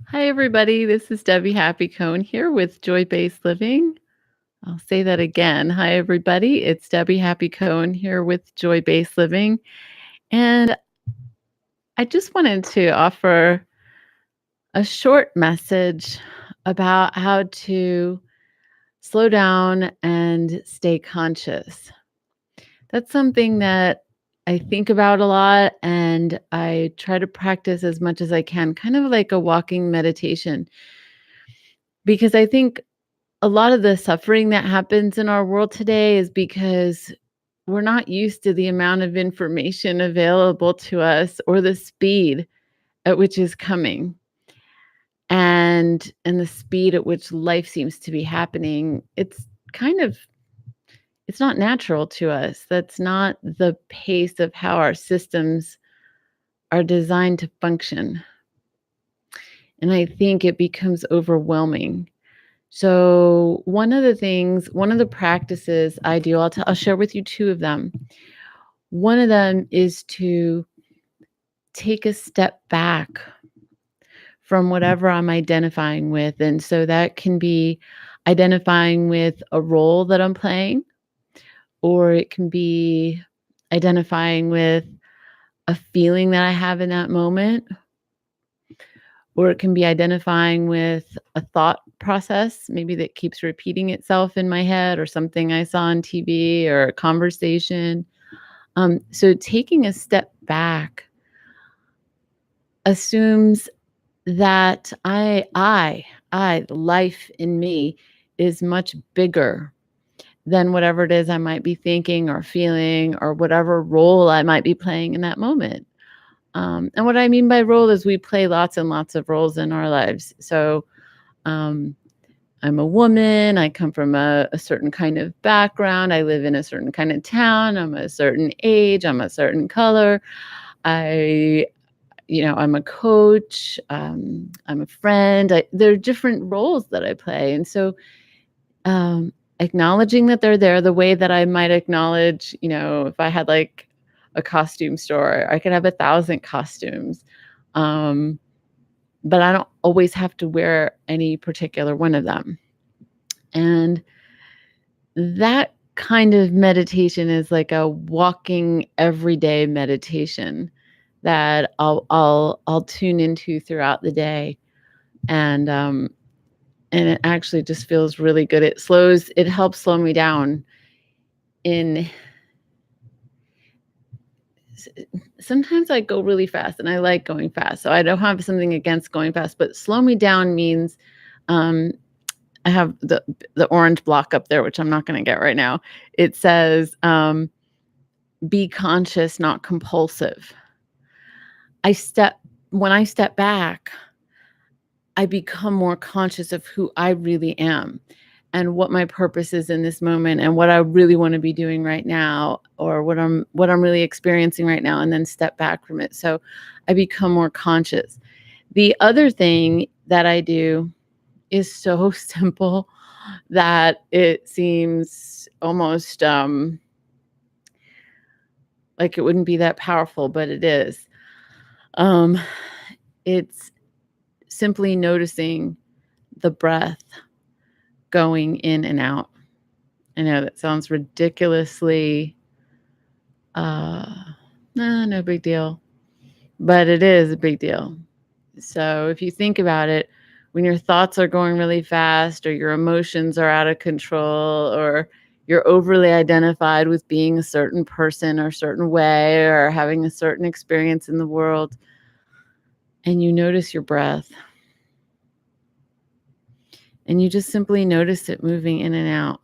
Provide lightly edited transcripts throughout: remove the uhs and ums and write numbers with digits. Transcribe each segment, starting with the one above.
Hi, everybody. This is Debbie Happy Cohen here with Joy Based Living. I'll say that again. Hi, everybody. It's Debbie Happy Cohen here with Joy Based Living. And I just wanted to offer a short message about how to slow down and stay conscious. That's something that I think about a lot and I try to practice as much as I can, kind of like a walking meditation, because I think a lot of the suffering that happens in our world today is because we're not used to the amount of information available to us or the speed at which is coming and the speed at which life seems to be happening. It's not natural to us. That's not the pace of how our systems are designed to function. And I think it becomes overwhelming. So one of the practices I do, I'll share with you two of them. One of them is to take a step back from whatever I'm identifying with. And so that can be identifying with a role that I'm playing, or it can be identifying with a feeling that I have in that moment, or it can be identifying with a thought process, maybe that keeps repeating itself in my head, or something I saw on TV, or a conversation. So taking a step back assumes that the life in me is much bigger than whatever it is I might be thinking or feeling, or whatever role I might be playing in that moment. And what I mean by role is we play lots and lots of roles in our lives. So um, I'm a woman. I come from a certain kind of background. I live in a certain kind of town. I'm a certain age. I'm a certain color. I, I'm a coach. I'm a friend. There are different roles that I play. And so acknowledging that they're there the way that I might acknowledge, if I had like a costume store, I could have 1,000 costumes. Um, but I don't always have to wear any particular one of them. And that kind of meditation is like a walking everyday meditation that I'll tune into throughout the day. And it actually just feels really good. It helps slow me down in sometimes I go really fast and I like going fast. So I don't have something against going fast, but slow me down means um I have the orange block up there, which I'm not going to get right now. It says be conscious, not compulsive. I step When I step back, I become more conscious of who I really am and what my purpose is in this moment and what I really want to be doing right now, or what I'm really experiencing right now, and then step back from it. So I become more conscious. The other thing that I do is so simple that it seems almost like it wouldn't be that powerful, but it is. Um, it's simply noticing the breath going in and out. I know that sounds ridiculously, uh, no big deal, but it is a big deal. So if you think about it, when your thoughts are going really fast, or your emotions are out of control, or you're overly identified with being a certain person or a certain way, or having a certain experience in the world, and you notice your breath, and you just simply notice it moving in and out.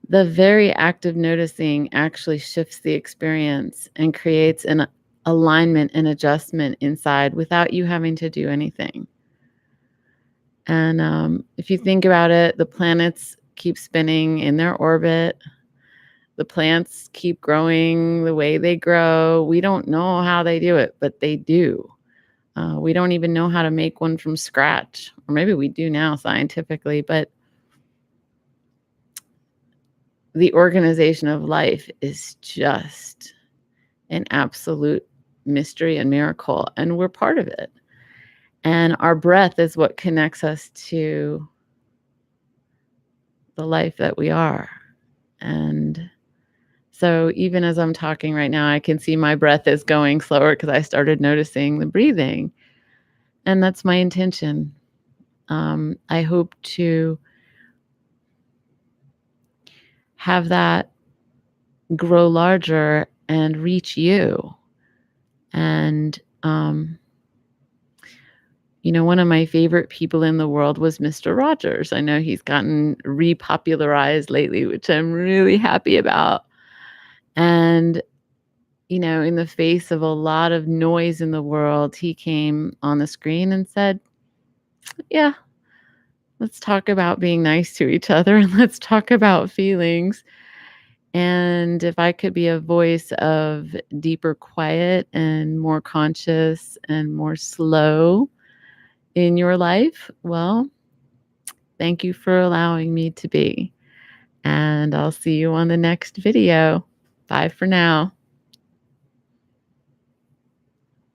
The very act of noticing actually shifts the experience and creates an alignment and adjustment inside without you having to do anything. And if you think about it, the planets keep spinning in their orbit. The plants keep growing the way they grow. We don't know how they do it, but they do. We don't even know how to make one from scratch. Or maybe we do now scientifically, but the organization of life is just an absolute mystery and miracle, and we're part of it. And our breath is what connects us to the life that we are. And so even as I'm talking right now, I can see my breath is going slower because I started noticing the breathing. And that's my intention. I hope to have that grow larger and reach you. And, one of my favorite people in the world was Mr. Rogers. I know he's gotten repopularized lately, which I'm really happy about. And, in the face of a lot of noise in the world, he came on the screen and said, yeah, let's talk about being nice to each other and let's talk about feelings. And if I could be a voice of deeper quiet and more conscious and more slow in your life, well, thank you for allowing me to be. And I'll see you on the next video. Bye for now.